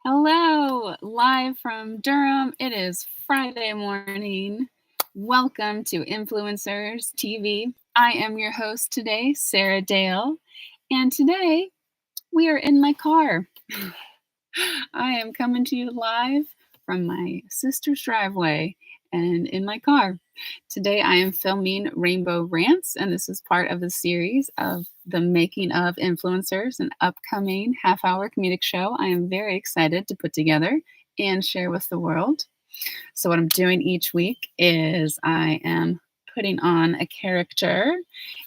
Hello, live from Durham. It is Friday morning. Welcome to Influencerz TV. I am your host today, Sarah Dale, and today we are in my car. I am coming to you live from my sister's driveway and in my car. Today I am filming Rainbow Rants, and this is part of the series of the Making of Influencers, an upcoming half-hour comedic show I am very excited to put together and share with the world. So what I'm doing each week is I am putting on a character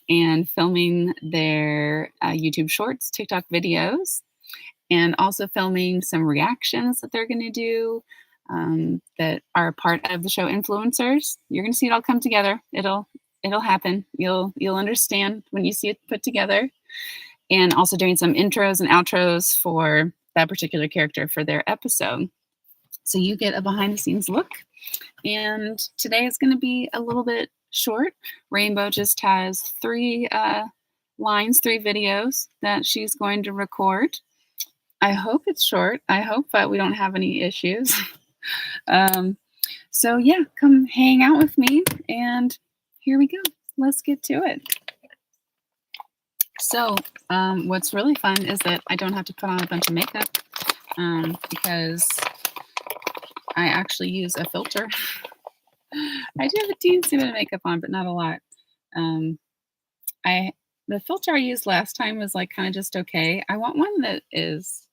and filming their YouTube shorts, TikTok videos, and also filming some reactions that they're going to do that are part of the show Influencerz. You're going to see it all come together. It'll happen. You'll understand when you see it put together. And also doing some intros and outros for that particular character for their episode. So you get a behind the scenes look. And today is going to be a little bit short. Rainbow just has three videos that she's going to record. I hope it's short. I hope that we don't have any issues. So yeah, come hang out with me, and here we go. Let's get to it. So what's really fun is that I don't have to put on a bunch of makeup because I actually use a filter. I do have a teensy bit of makeup on, but not a lot. The filter I used last time was like kind of just okay. I want one that is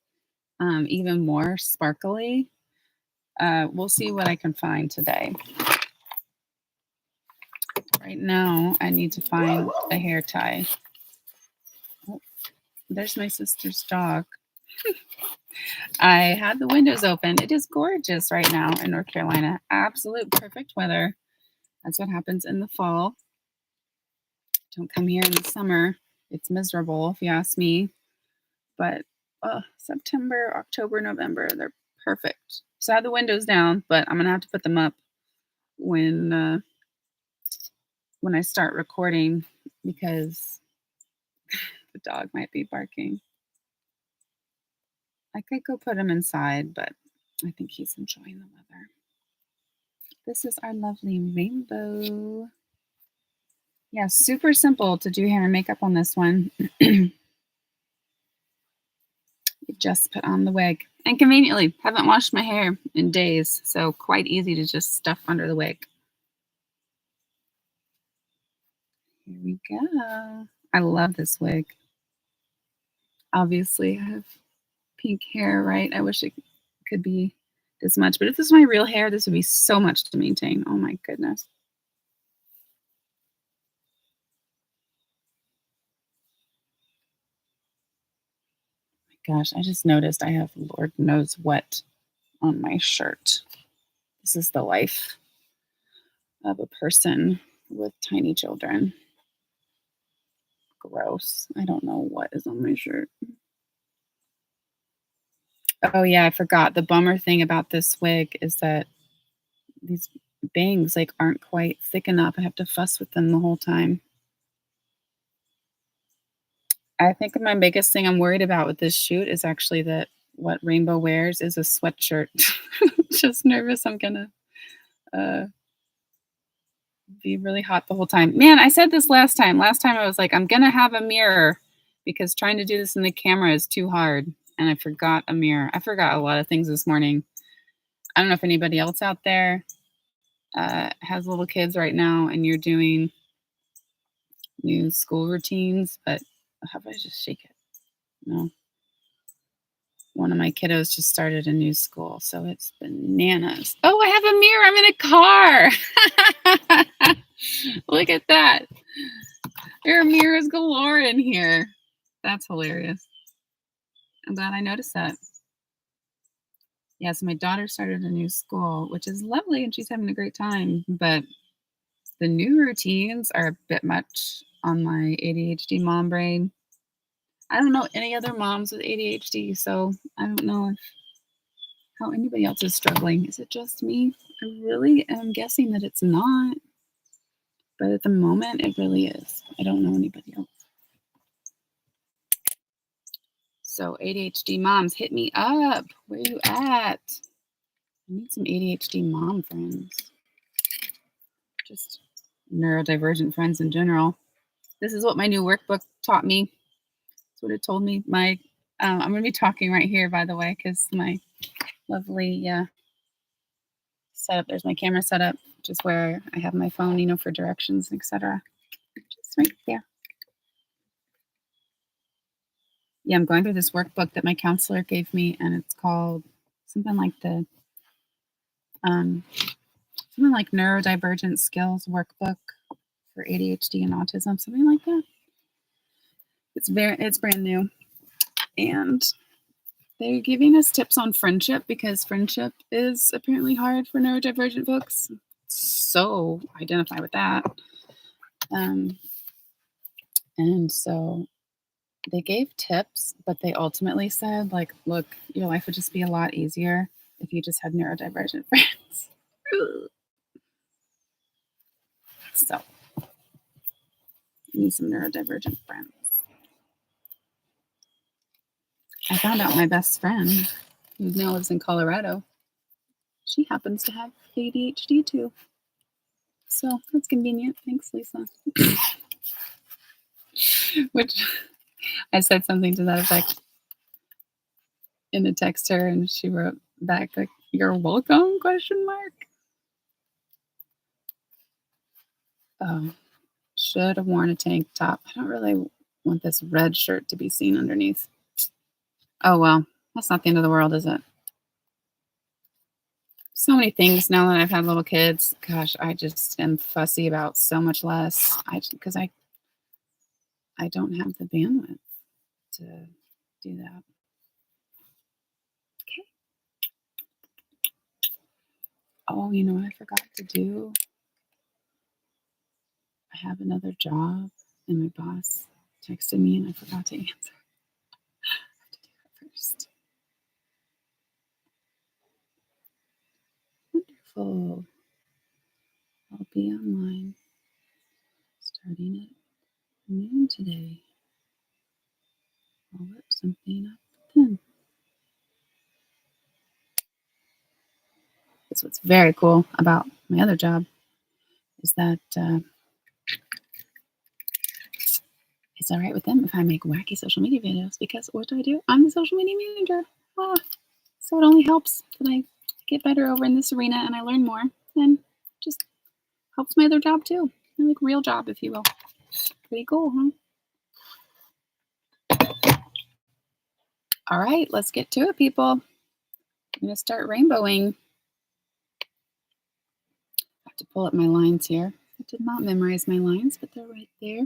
even more sparkly. We'll see what I can find today. Right now, I need to find a hair tie. Oh, there's my sister's dog. I had the windows open. It is gorgeous right now in North Carolina. Absolute perfect weather. That's what happens in the fall. Don't come here in the summer. It's miserable, if you ask me. But September, October, November, they're perfect. So I have the windows down, but I'm gonna have to put them up when I start recording because the dog might be barking. I could go put him inside, but I think he's enjoying the weather. This is our lovely Rainbow. Yeah, super simple to do hair and makeup on this one. You just put on the wig. And conveniently, haven't washed my hair in days, so quite easy to just stuff under the wig. Here we go. I love this wig. Obviously, I have pink hair, right? I wish it could be this much, but if this was my real hair, this would be so much to maintain. Oh my goodness. Gosh, I just noticed I have Lord knows what on my shirt. This is the life of a person with tiny children. Gross. I don't know what is on my shirt. Oh yeah, I forgot. The bummer thing about this wig is that these bangs aren't quite thick enough. I have to fuss with them the whole time. I think my biggest thing I'm worried about with this shoot is actually that what Rainbow wears is a sweatshirt. Just nervous I'm gonna be really hot the whole time. Man, I said this last time. Last time I was like, I'm gonna have a mirror because trying to do this in the camera is too hard. And I forgot a mirror. I forgot a lot of things this morning. I don't know if anybody else out there has little kids right now and you're doing new school routines, but how about I just shake it? No. One of my kiddos just started a new school, so it's bananas. Oh, I have a mirror. I'm in a car. Look at that. There are mirrors galore in here. That's hilarious. I'm glad I noticed that. Yeah, so my daughter started a new school, which is lovely, and she's having a great time. But the new routines are a bit much on my ADHD mom brain. I don't know any other moms with ADHD, so I don't know how anybody else is struggling. Is it just me? I really am guessing that it's not. But at the moment, it really is. I don't know anybody else. So ADHD moms, hit me up. Where you at? I need some ADHD mom friends. Just neurodivergent friends in general. This is what my new workbook taught me. That's what it told me. I'm going to be talking right here, by the way, because my lovely setup. There's my camera setup, which is where I have my phone, for directions, etc. Just right there. Yeah, I'm going through this workbook that my counselor gave me, and it's called something like neurodivergent skills workbook for ADHD and autism, something like that. It's brand new, and they're giving us tips on friendship because friendship is apparently hard for neurodivergent folks. So identify with that. And so they gave tips, but they ultimately said, like, look, your life would just be a lot easier if you just had neurodivergent friends. So, I need some neurodivergent friends. I found out my best friend, who now lives in Colorado, she happens to have ADHD too. So, that's convenient. Thanks, Lisa. Which I said something to that effect in a text to her, and she wrote back, like, "You're welcome?" ? Should have worn a tank top. I don't really want this red shirt to be seen underneath. Oh, well, that's not the end of the world, is it? So many things now that I've had little kids. Gosh, I just am fussy about so much less. Because I don't have the bandwidth to do that. Okay. Oh, you know what I forgot to do? I have another job, and my boss texted me, and I forgot to answer. I have to do that first. Wonderful. I'll be online starting at noon today. I'll whip something up then. That's what's very cool about my other job is that it's all right with them if I make wacky social media videos because what do? I'm the social media manager. So it only helps that I get better over in this arena and I learn more and just helps my other job too. Like real job, if you will. Pretty cool, huh? All right, let's get to it, people. I'm going to start rainbowing. I have to pull up my lines here. I did not memorize my lines, but they're right there.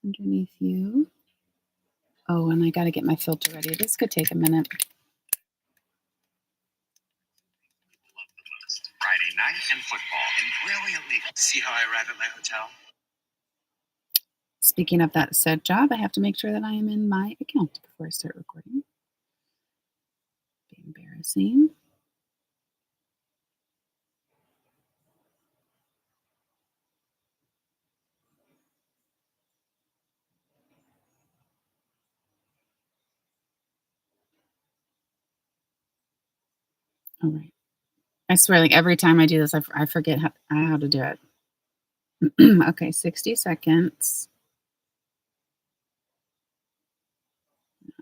Underneath you. Oh, and I got to get my filter ready. This could take a minute. Friday night and football and brilliantly. See how I arrive at my hotel? Speaking of that said job, I have to make sure that I am in my account before I start recording. Be embarrassing. All right. I swear, like every time I do this, I forget how to do it. Okay, 60 seconds.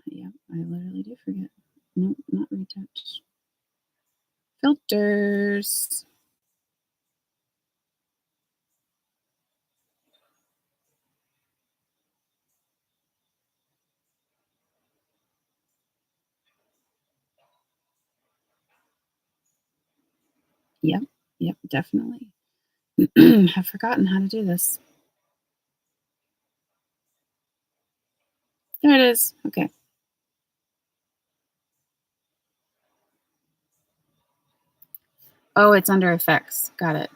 Yeah, I literally do forget. Nope, not retouch. Filters. Yep, definitely. I've forgotten how to do this. There it is. Okay. Oh, it's under effects. Got it.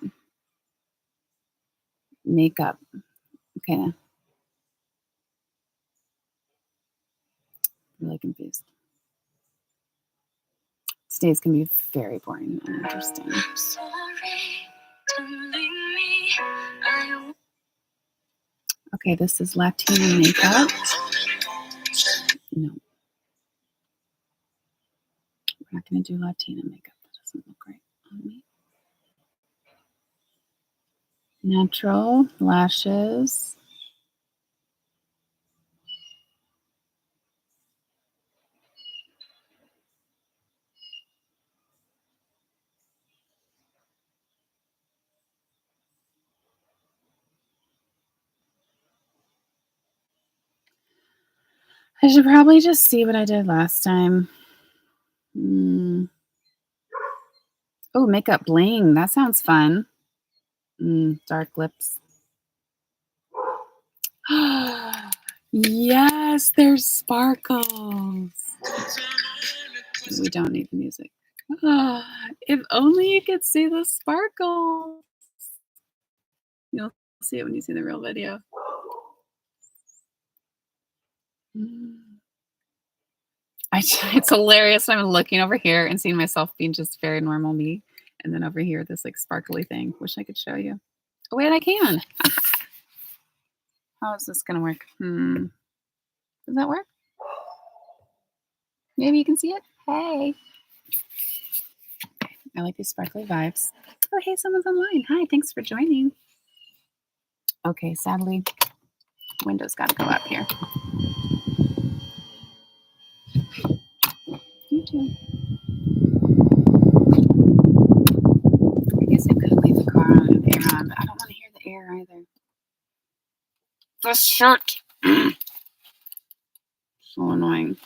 Makeup. Okay. Really confused. Today's gonna be very boring and interesting. Okay, this is Latina makeup. No. We're not going to do Latina makeup. That doesn't look right on me. Natural lashes. I should probably just see what I did last time. Oh, makeup bling. That sounds fun. Dark lips. Yes, there's sparkles. We don't need the music. If only you could see the sparkles. You'll see it when you see the real video. It's hilarious. I'm looking over here and seeing myself being just very normal me. And then over here, this like sparkly thing. Wish I could show you. Oh, wait, I can. How is this going to work? Does that work? Maybe you can see it? Hey. I like these sparkly vibes. Oh, hey, someone's online. Hi, thanks for joining. Okay, sadly, Windows got to go up here. YouTube. I guess I could leave the car on and the air on, but I don't want to hear the air either. The shirt. So annoying.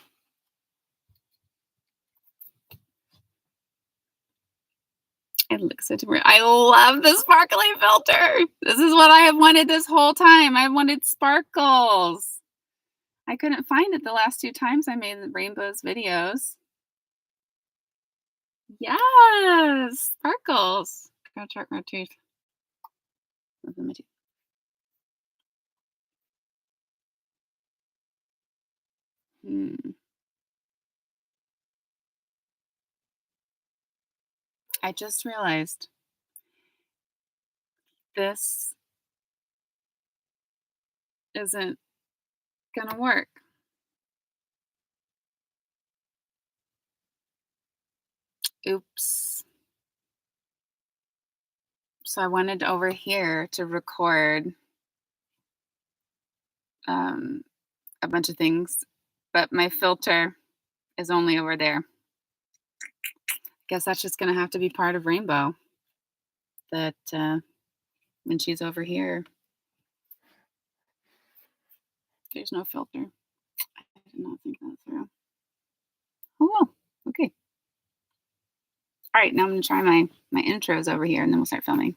It looks so different. I love the sparkly filter. This is what I have wanted this whole time. I wanted sparkles. I couldn't find it the last 2 times I made the rainbows videos. Yes, sparkles. Gotta check my teeth. I just realized this isn't gonna work. Oops. So I wanted over here to record a bunch of things, but my filter is only over there. Guess that's just gonna have to be part of Rainbow. That when she's over here, there's no filter. I did not think that through. Oh well, okay. All right, now I'm gonna try my intros over here, and then we'll start filming.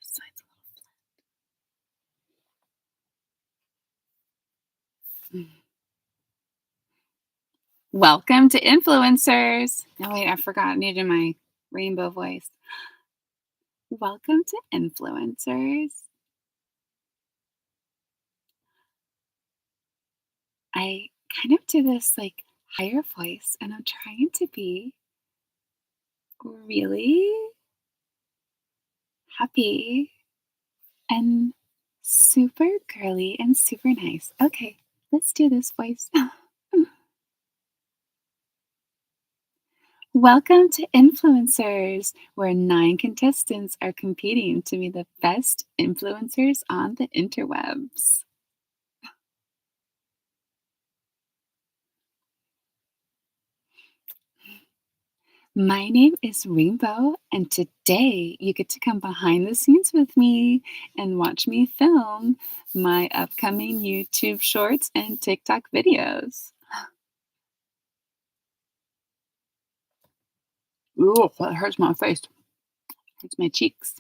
This side's a little flat. Welcome to Influencerz. Oh wait, I forgot. I needed my rainbow voice. Welcome to Influencerz. I kind of do this like higher voice, and I'm trying to be really happy and super girly and super nice. Okay, let's do this voice. Welcome to Influencerz, where 9 contestants are competing to be the best influencers on the interwebs. My name is Rainbow, and today you get to come behind the scenes with me and watch me film my upcoming YouTube shorts and TikTok videos. Ooh, that hurts my face. Hurts my cheeks.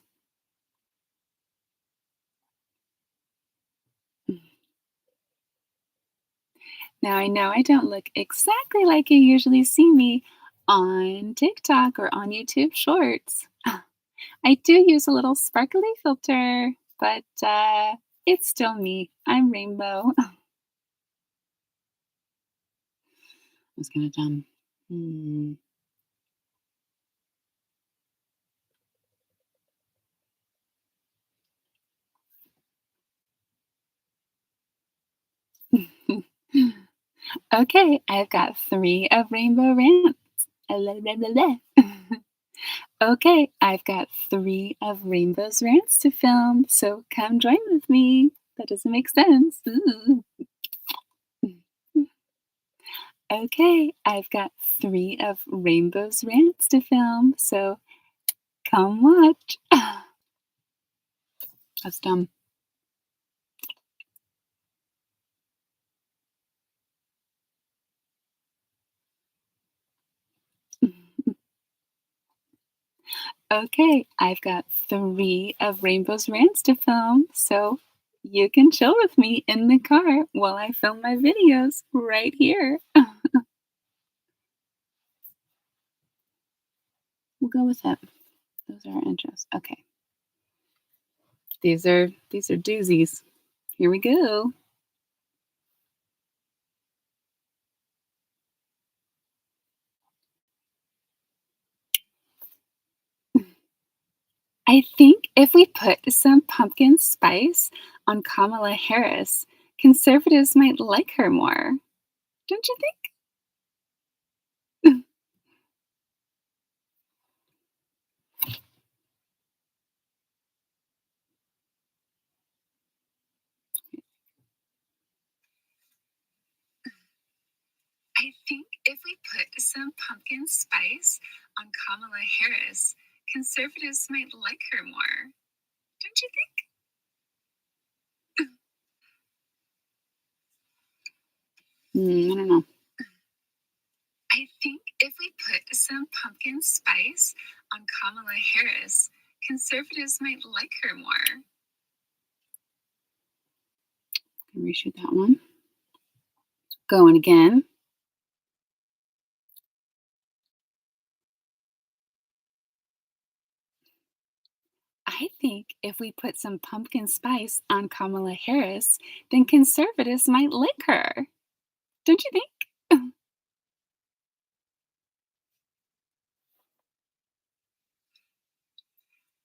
Now, I know I don't look exactly like you usually see me on TikTok or on YouTube Shorts. I do use a little sparkly filter, but it's still me. I'm Rainbow. I was kind of dumb. Okay, I've got 3 of Rainbow Rants. Blah, blah, blah, blah. Okay, I've got 3 of Rainbow's rants to film, so come join with me. That doesn't make sense. Ooh. Okay, I've got 3 of Rainbow's rants to film, so come watch. That's dumb. Okay, I've got 3 of Rainbow's rants to film, so you can chill with me in the car while I film my videos right here. We'll go with that. Those are our intros. Okay. These are doozies. Here we go. I think if we put some pumpkin spice on Kamala Harris, conservatives might like her more. Don't you think? I think if we put some pumpkin spice on Kamala Harris, conservatives might like her more. Don't you think? I don't know. I think if we put some pumpkin spice on Kamala Harris, conservatives might like her more. Can reshoot that one. Going again. I think if we put some pumpkin spice on Kamala Harris, then conservatives might like her. Don't you think?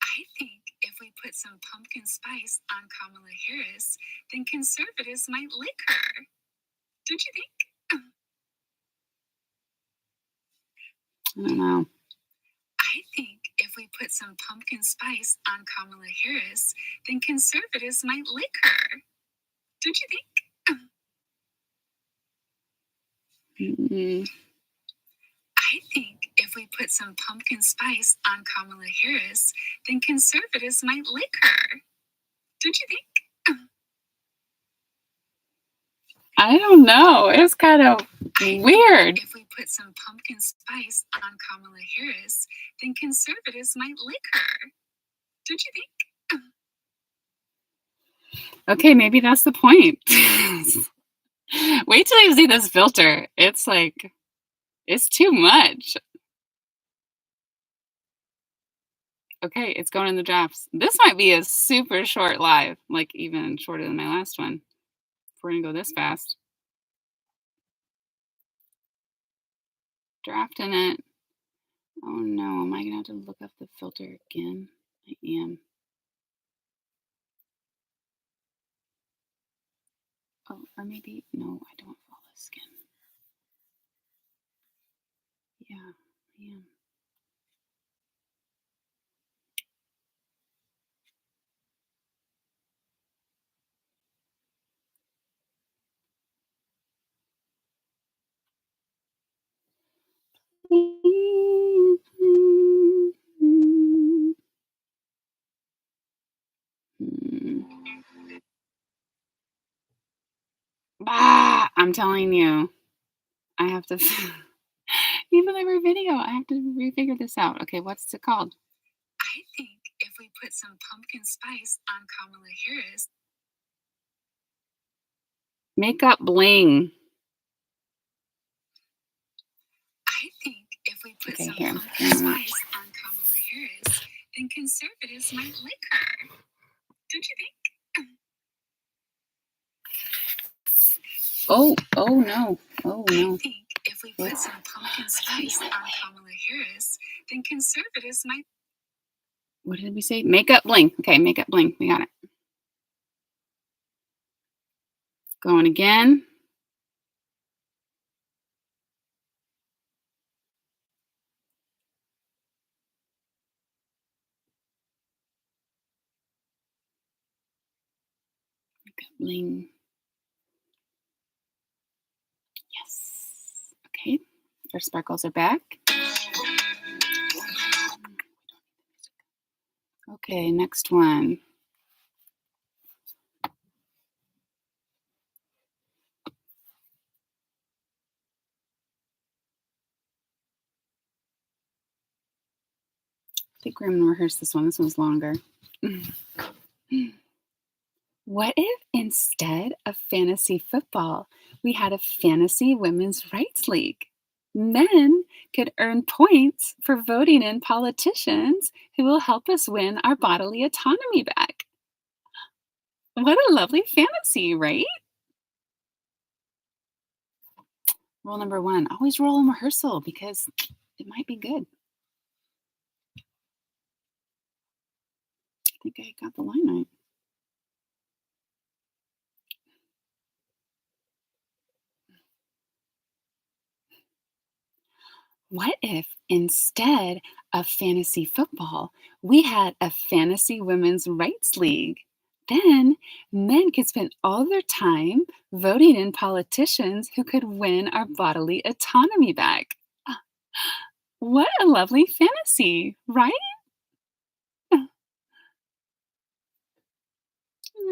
I think if we put some pumpkin spice on Kamala Harris, then conservatives might like her. Don't you think? I don't know. I think if we put some pumpkin spice on Kamala Harris, then conservatives might like her. Don't you think? I think if we put some pumpkin spice on Kamala Harris, then conservatives might like her. Don't you think? I don't know. It's kind of weird. If we put some pumpkin spice on Kamala Harris, then conservatives might like her. Don't you think? Okay, maybe that's the point. Wait till you see this filter. It's like, it's too much. Okay, it's going in the drafts. This might be a super short live, like even shorter than my last one. If we're gonna go this fast. Drafting it. Oh no, am I gonna have to look up the filter again? I am. Oh, or maybe, no, I don't follow skin. Yeah, I am. Bah, I'm telling you, I have to, even every video, I have to refigure this out. Okay, what's it called? I think if we put some pumpkin spice on Kamala Harris. Makeup bling. I think if we put some pumpkin spice on Kamala Harris, then conservatives might like her. Don't you think? Oh no. Oh no. I think if we put some pumpkin spice on Kamala Harris, then conservatives might. What did we say? Makeup bling. Okay, makeup bling. We got it. Going again. Bling. Yes. Okay. Our sparkles are back. Okay, next one. I think we're going to rehearse this one. This one's longer. What if instead of fantasy football, we had a fantasy women's rights league? Men could earn points for voting in politicians who will help us win our bodily autonomy back. What a lovely fantasy, right? Rule number 1, always roll in rehearsal because it might be good. I think I got the line right. What if instead of fantasy football, we had a fantasy women's rights league? Then men could spend all their time voting in politicians who could win our bodily autonomy back. What a lovely fantasy, right?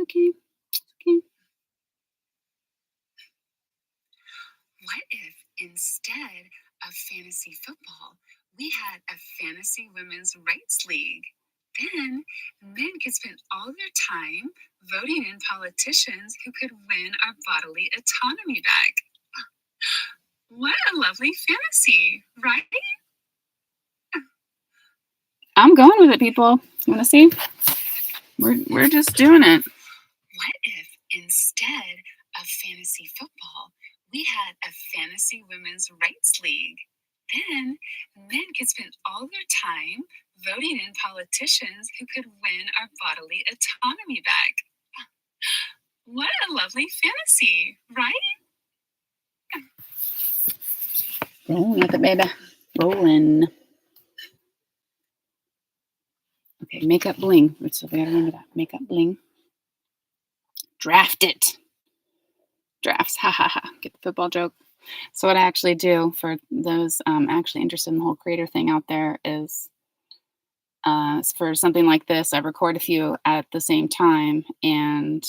Okay, okay. What if instead of fantasy football, we had a fantasy women's rights league? Then men could spend all their time voting in politicians who could win our bodily autonomy back. What a lovely fantasy, right? I'm going with it, people. You want to see? We're just doing it. What if instead of fantasy football, we had a fantasy women's rights league? Then men could spend all their time voting in politicians who could win our bodily autonomy back. What a lovely fantasy, right? Rolling with it, baby. Rolling. Okay, makeup bling. So we gotta remember that. Makeup bling. Draft it. Drafts. Ha ha ha. Get the football joke. So what I actually do for those actually interested in the whole creator thing out there is for something like this, I record a few at the same time. And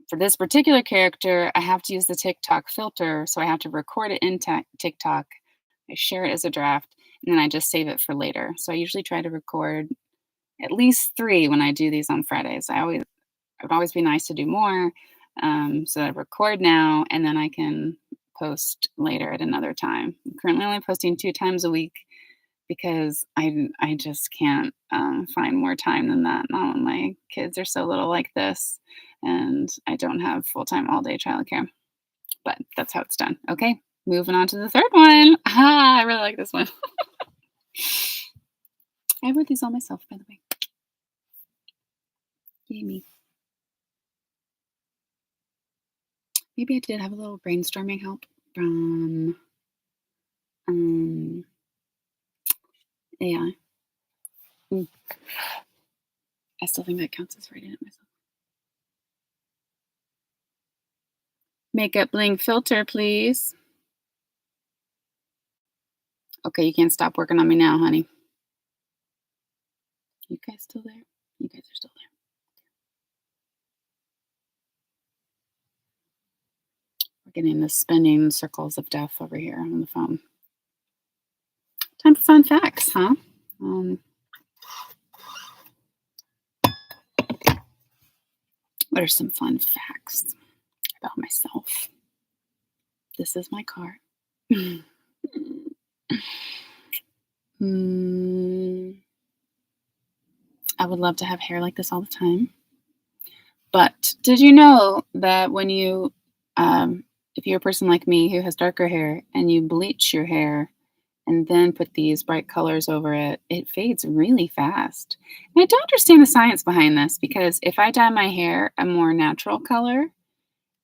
for this particular character, I have to use the TikTok filter. So I have to record it in TikTok. I share it as a draft, and then I just save it for later. So I usually try to record at least 3 when I do these on Fridays. It would always be nice to do more. So I record now, and then I can post later at another time. I'm currently only posting 2 times a week because I just can't find more time than that. Not when my kids are so little like this, and I don't have full-time all-day childcare. But that's how it's done. Okay, moving on to the third one. I really like this one. I wrote these all myself, by the way. Yay me. Maybe I did have a little brainstorming help from AI. I still think that counts as writing it myself. Makeup bling filter, please. Okay, you can't stop working on me now, honey. You guys still there? You guys are still there. We're getting the spinning circles of death over here on the phone. Time for fun facts, huh? What are some fun facts about myself? This is my car. I would love to have hair like this all the time. But did you know that when you, if you're a person like me who has darker hair and you bleach your hair and then put these bright colors over it, it fades really fast. And I don't understand the science behind this because if I dye my hair a more natural color,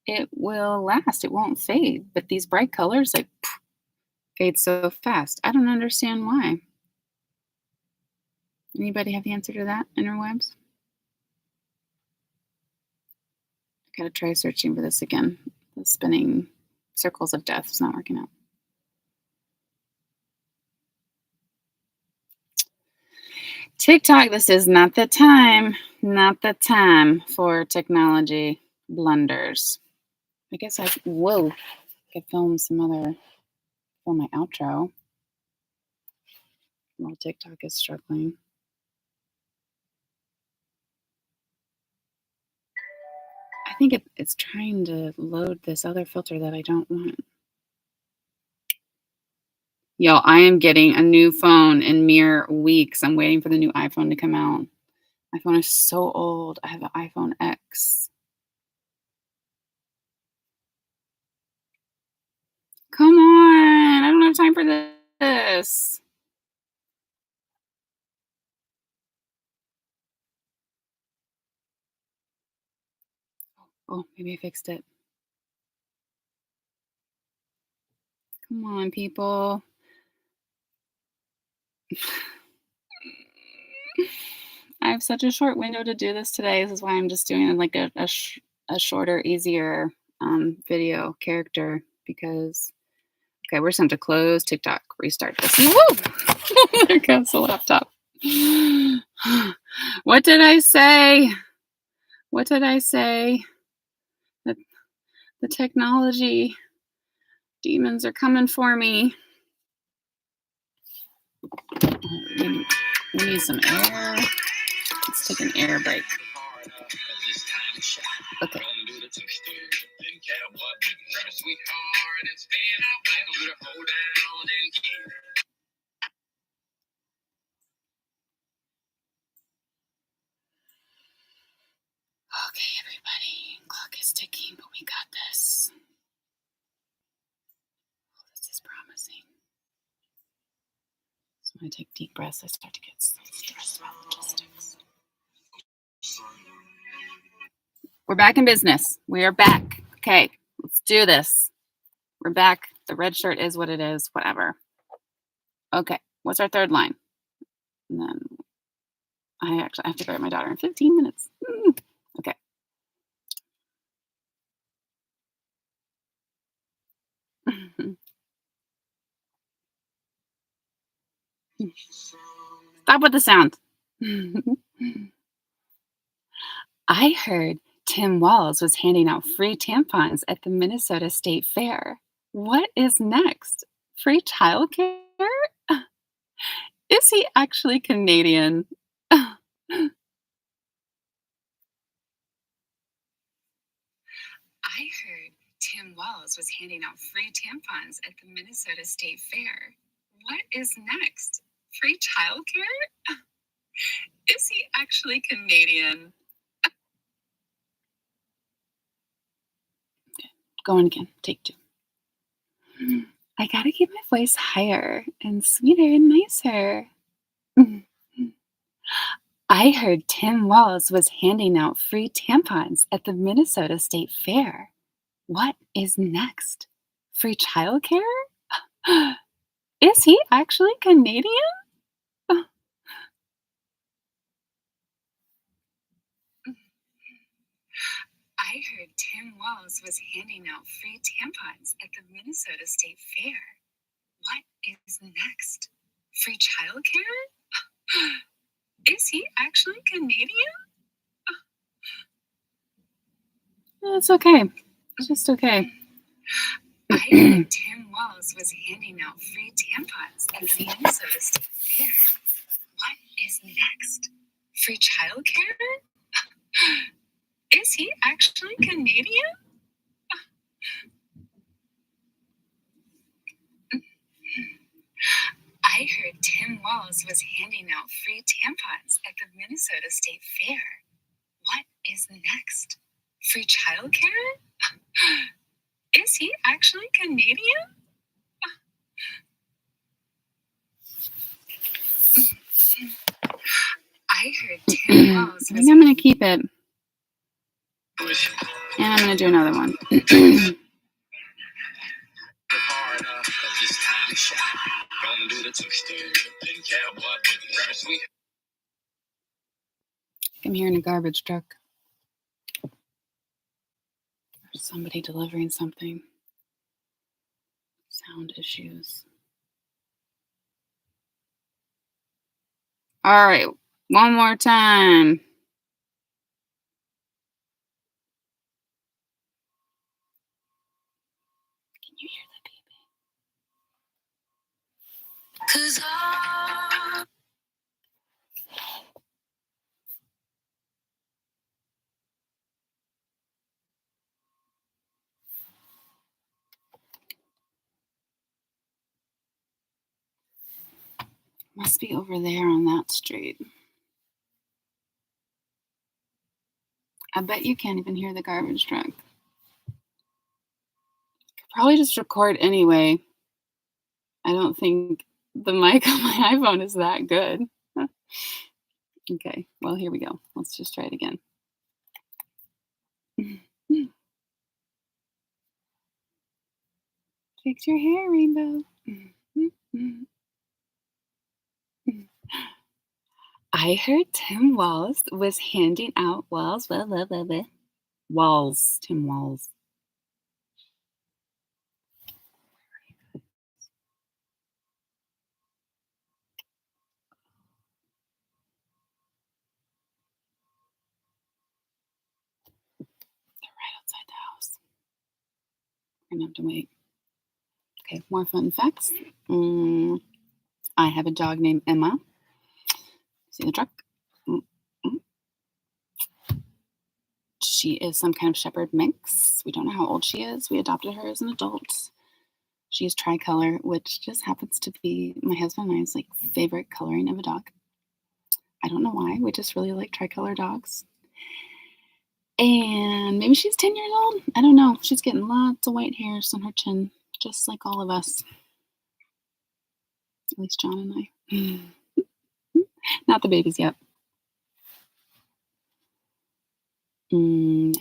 it will last. It won't fade. But these bright colors, like, fade so fast. I don't understand why. Anybody have the answer to that, interwebs? Gotta try searching for this again. The spinning circles of death is not working out. TikTok, this is not the time for technology blunders. I guess I could film my outro while TikTok is struggling. I think it's trying to load this other filter that I don't want. Yo, I am getting a new phone in mere weeks. I'm waiting for the new iPhone to come out. My phone is so old. I have an iPhone X. Come on. I don't have time for this. Oh, maybe I fixed it. Come on, people. I have such a short window to do this today. This is why I'm just doing like a shorter, easier video character because, okay, we're just going to close TikTok, restart this. Woo! There goes the laptop. What did I say? The technology demons are coming for me. We need some air. Let's take an air break. Okay. Okay, everybody. Clock is ticking, but we got this. Oh, this is promising. So when I take deep breaths, I start to get stressed about logistics. We're back in business. We are back. Okay, let's do this. We're back. The red shirt is what it is. Whatever. Okay, what's our third line? And then I have to go get my daughter in 15 minutes. Okay. Stop with the sound. I heard Tim Walz was handing out free tampons at the Minnesota State Fair. What is next? Free childcare? Is he actually Canadian? I heard Tim Walz was handing out free tampons at the Minnesota State Fair. What is next? Free childcare? Is he actually Canadian? Going again. Take two. I gotta keep my voice higher and sweeter and nicer. I heard Tim Walz was handing out free tampons at the Minnesota State Fair. What is next? Free childcare? Is he actually Canadian? I heard Tim Walz was handing out free tampons at the Minnesota State Fair. What is next? Free childcare? Is he actually Canadian? It's okay. It's just okay. I heard Tim Walz was handing out free tampons at the Minnesota State Fair. What is next? Free childcare? Is he actually Canadian? I heard Tim Walz was handing out free tampons at the Minnesota State Fair. What is next? Free childcare? Is he actually Canadian? I heard Tim Walz. I think I'm going to keep it. And I'm going to do another one. I'm hearing a garbage truck. Somebody delivering something. Sound issues. All right, one more time. Can you hear the baby? 'Cause must be over there on that street. I bet you can't even hear the garbage truck. Could probably just record anyway. I don't think the mic on my iPhone is that good. Okay, well, here we go. Let's just try it again. Fix your hair, Rainbow. I heard Tim Walls was handing out walls. Walls. Tim Walls. They're right outside the house. We're gonna have to wait. Okay, more fun facts. I have a dog named Emma. See the truck? She is some kind of shepherd mix. We don't know how old she is. We adopted her as an adult. She is tricolor, which just happens to be my husband and I's like favorite coloring of a dog. I don't know why. We just really like tricolor dogs. And maybe she's 10 years old. I don't know. She's getting lots of white hairs on her chin, just like all of us. At least John and I. Not the babies yet.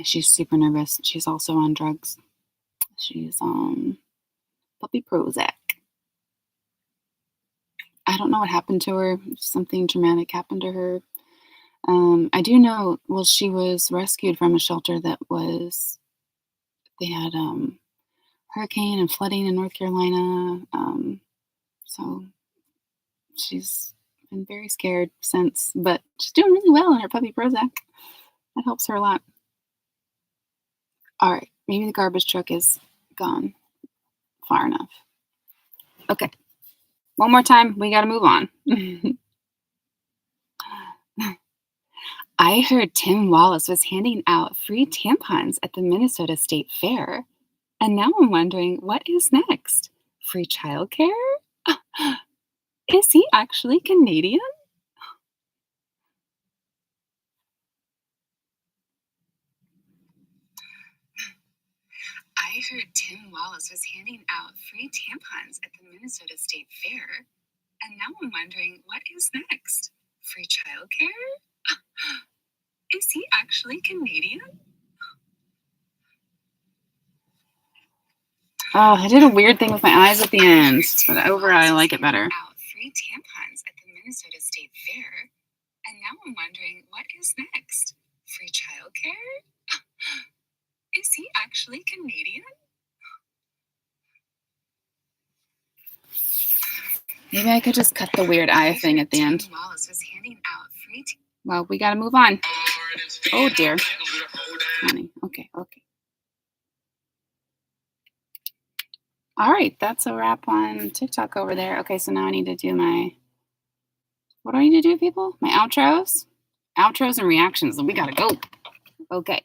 She's super nervous. She's also on drugs. She's on puppy Prozac. I don't know what happened to her. Something traumatic happened to her. I do know, well, she was rescued from a shelter that was, they had hurricane and flooding in North Carolina. So she's been very scared since, but she's doing really well on her puppy Prozac. That helps her a lot. All right, maybe the garbage truck is gone far enough. Okay, one more time. We got to move on. I heard Tim Wallace was handing out free tampons at the Minnesota State Fair. And now I'm wondering, what is next? Free childcare? Is he actually Canadian? I heard Tim Wallace was handing out free tampons at the Minnesota State Fair. And now I'm wondering, what is next? Free childcare? Is he actually Canadian? Oh, I did a weird thing with my eyes at the end, but overall I like it better. Out free tampons at the Minnesota State Fair. And now I'm wondering, what is next? Free childcare? Is he actually Canadian? Maybe I could just cut the weird eye thing at the end. Well, we gotta move on. Oh dear. Honey. Okay. All right, that's a wrap on TikTok over there. Okay, so now I need to do what do I need to do, people? My outros? Outros and reactions. We gotta go. Okay.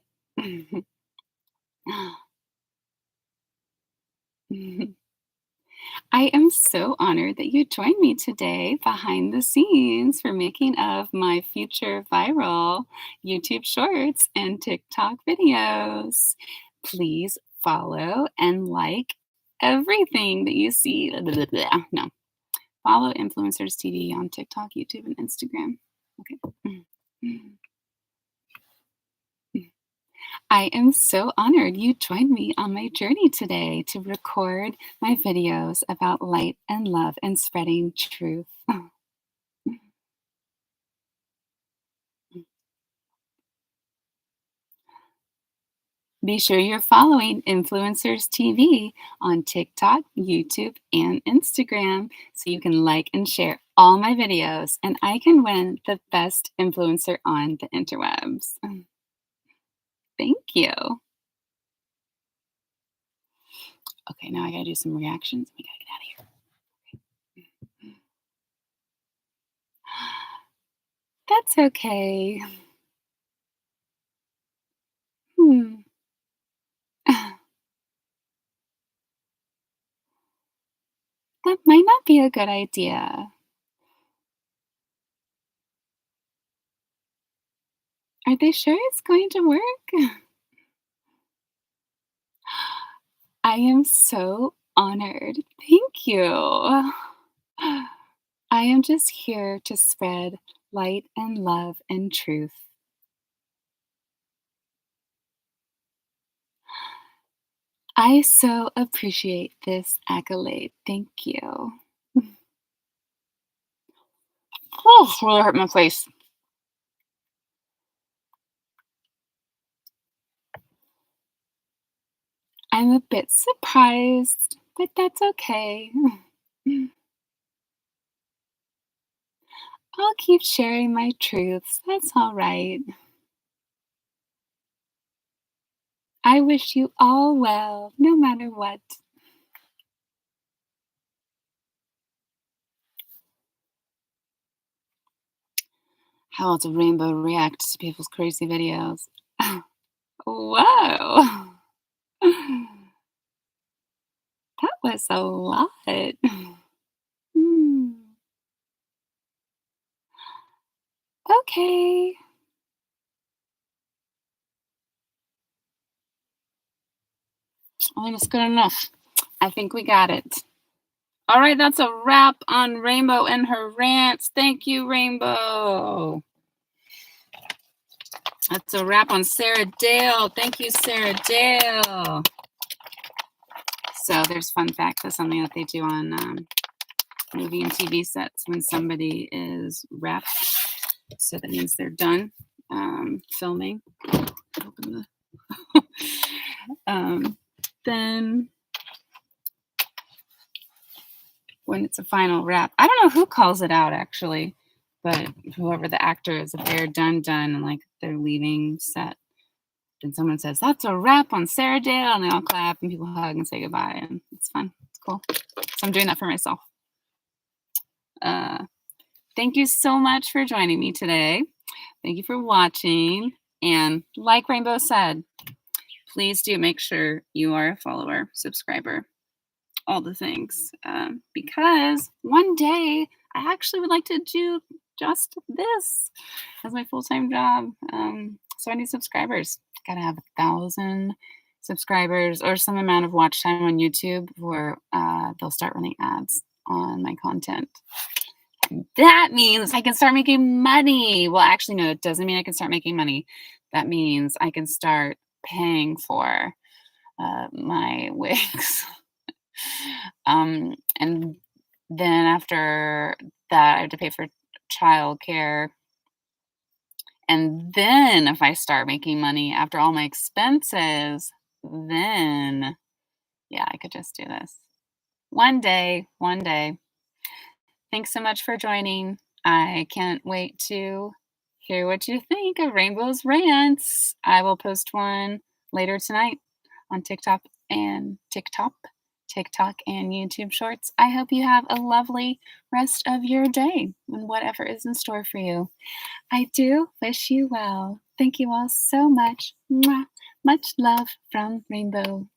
I am so honored that you joined me today behind the scenes for making of my future viral YouTube shorts and TikTok videos. Please follow and like everything that you see. No. Follow Influencerz TV on TikTok, YouTube, and Instagram. Okay. I am so honored you joined me on my journey today to record my videos about light and love and spreading truth. Be sure you're following Influencerz TV on TikTok, YouTube, and Instagram so you can like and share all my videos and I can win the best influencer on the interwebs. Thank you. Okay, now I gotta do some reactions. We gotta get out of here. That's okay. Hmm. That might not be a good idea. Are they sure it's going to work? I am so honored. Thank you. I am just here to spread light and love and truth. I so appreciate this accolade. Thank you. Oh, really hurt my face. I'm a bit surprised, but that's okay. I'll keep sharing my truths. That's all right. I wish you all well, no matter what. How else a rainbow reacts to people's crazy videos? Whoa. That was a lot. Hmm. Okay. I think it's good enough. I think we got it. All right, that's a wrap on Rainbow and her rants. Thank you, Rainbow. That's a wrap on Sarah Dale. Thank you, Sarah Dale. So there's fun fact. That's something that they do on movie and TV sets when somebody is wrapped. So that means they're done filming. Then when it's a final wrap, I don't know who calls it out actually, but whoever the actor is, if they're done and like they're leaving set, then someone says, "That's a wrap on Sarah Dale," and they all clap and people hug and say goodbye, and it's fun. It's cool. So I'm doing that for myself. Thank you so much for joining me today. Thank you for watching. And like Rainbow said, please do make sure you are a follower, subscriber, all the things, because one day I actually would like to do just this as my full-time job. So I need subscribers. Gotta have 1,000 subscribers or some amount of watch time on YouTube where they'll start running ads on my content. That means I can start making money. Well, actually, no, it doesn't mean I can start making money. That means I can start paying for my wigs. And then after that, I have to pay for childcare. And then if I start making money after all my expenses, then yeah, I could just do this. One day, one day. Thanks so much for joining. I can't wait to hear what you think of Rainbow's Rants. I will post one later tonight on TikTok and YouTube Shorts. I hope you have a lovely rest of your day and whatever is in store for you. I do wish you well. Thank you all so much. Mwah. Much love from Rainbow.